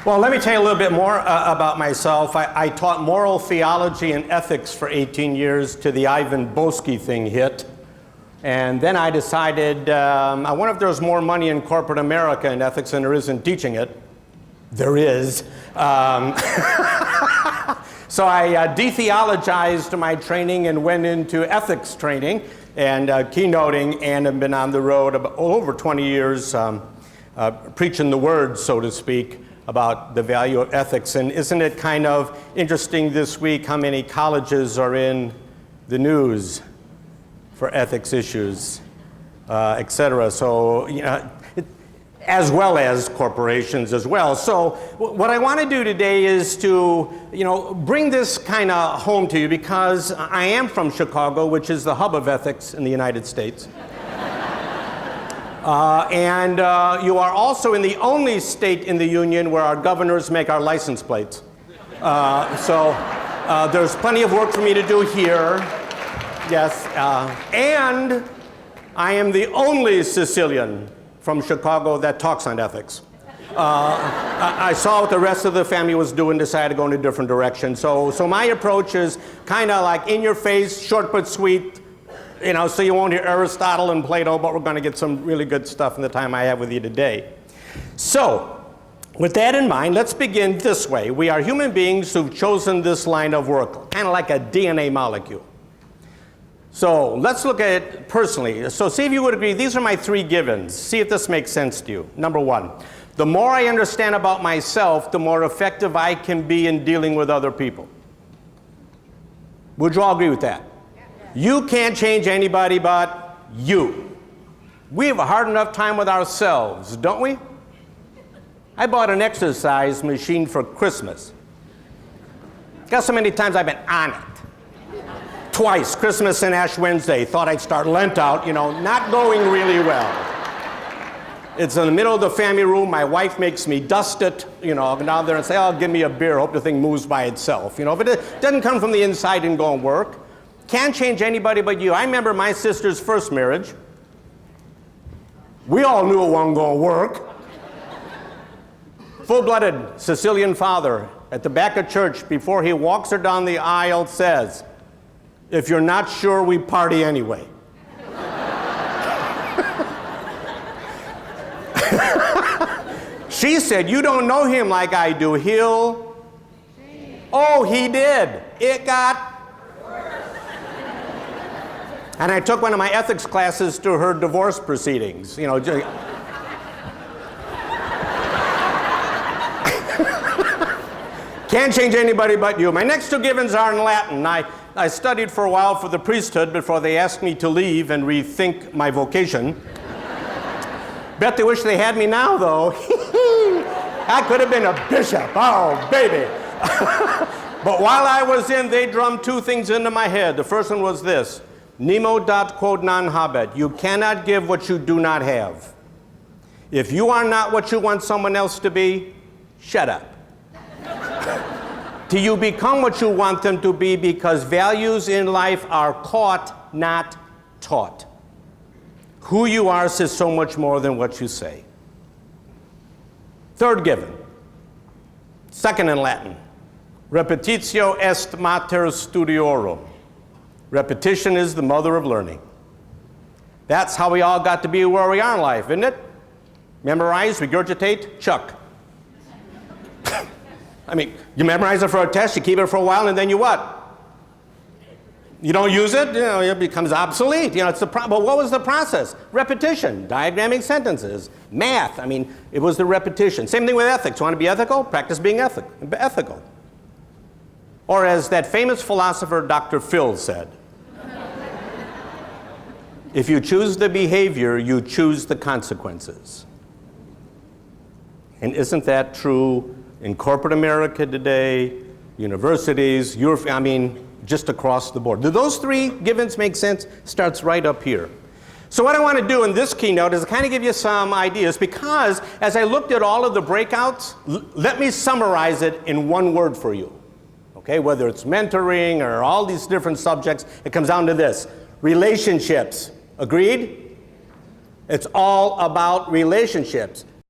Well, let me tell you a little bit more about myself. I taught moral theology and ethics for 18 years till the Ivan Boesky thing hit. And then I decided, I wonder if there's more money in corporate America in ethics than there is in teaching it. There is. So I de-theologized my training and went into ethics training and keynoting, and have been on the road over 20 years preaching the word, so to speak, about the value of ethics. And isn't it kind of interesting this week how many colleges are in the news for ethics issues, et cetera. So, you know, as well as corporations as well. So what I want to do today is to, bring this kind of home to you, because I am from Chicago, which is the hub of ethics in the United States. And you are also in the only state in the union where our governors make our license plates. So there's plenty of work for me to do here. Yes, and I am the only Sicilian from Chicago that talks on ethics. I saw what the rest of the family was doing, decided to go in a different direction. So my approach is kind of like in your face, short but sweet, so you won't hear Aristotle and Plato, but we're going to get some really good stuff in the time I have with you today. So, with that in mind, let's begin this way. We are human beings who've chosen this line of work, kind of like a DNA molecule. So let's look at it personally. So see if you would agree, these are my three givens. See if this makes sense to you. Number one, the more I understand about myself, the more effective I can be in dealing with other people. Would you all agree with that? You can't change anybody but you. We have a hard enough time with ourselves, don't we? I bought an exercise machine for Christmas. Guess how many times I've been on it? Twice, Christmas and Ash Wednesday. Thought I'd start Lent out, not going really well. It's in the middle of the family room. My wife makes me dust it, go down there and say, oh, give me a beer. Hope the thing moves by itself. If it doesn't come from the inside and go and work. Can't change anybody but you. I remember my sister's first marriage. We all knew it wasn't going to work. Full-blooded Sicilian father at the back of church, before he walks her down the aisle, says, if you're not sure, we party anyway. She said, you don't know him like I do. Oh, he did. It got. And I took one of my ethics classes to her divorce proceedings. Can't change anybody but you. My next two givens are in Latin. I studied for a while for the priesthood before they asked me to leave and rethink my vocation. Bet they wish they had me now, though. I could have been a bishop. Oh, baby. But while I was in, they drummed two things into my head. The first one was this. Nemo dat quod non habet. You cannot give what you do not have. If you are not what you want someone else to be, shut up. Till you become what you want them to be, because values in life are caught, not taught. Who you are says so much more than what you say. Third given, second in Latin. Repetitio est mater studiorum. Repetition is the mother of learning. That's how we all got to be where we are in life, isn't it? Memorize, regurgitate, chuck. You memorize it for a test, you keep it for a while, and then you what? You don't use it, it becomes obsolete. It's the but what was the process? Repetition, diagramming sentences, math. It was the repetition. Same thing with ethics. You want to be ethical? Practice being ethical. Or as that famous philosopher Dr. Phil said, if you choose the behavior, you choose the consequences. And isn't that true in corporate America today, universities, just across the board? Do those three givens make sense? Starts right up here. So what I want to do in this keynote is kind of give you some ideas, because as I looked at all of the breakouts, let me summarize it in one word for you. Okay, whether it's mentoring or all these different subjects, it comes down to this: relationships. Agreed? It's all about relationships.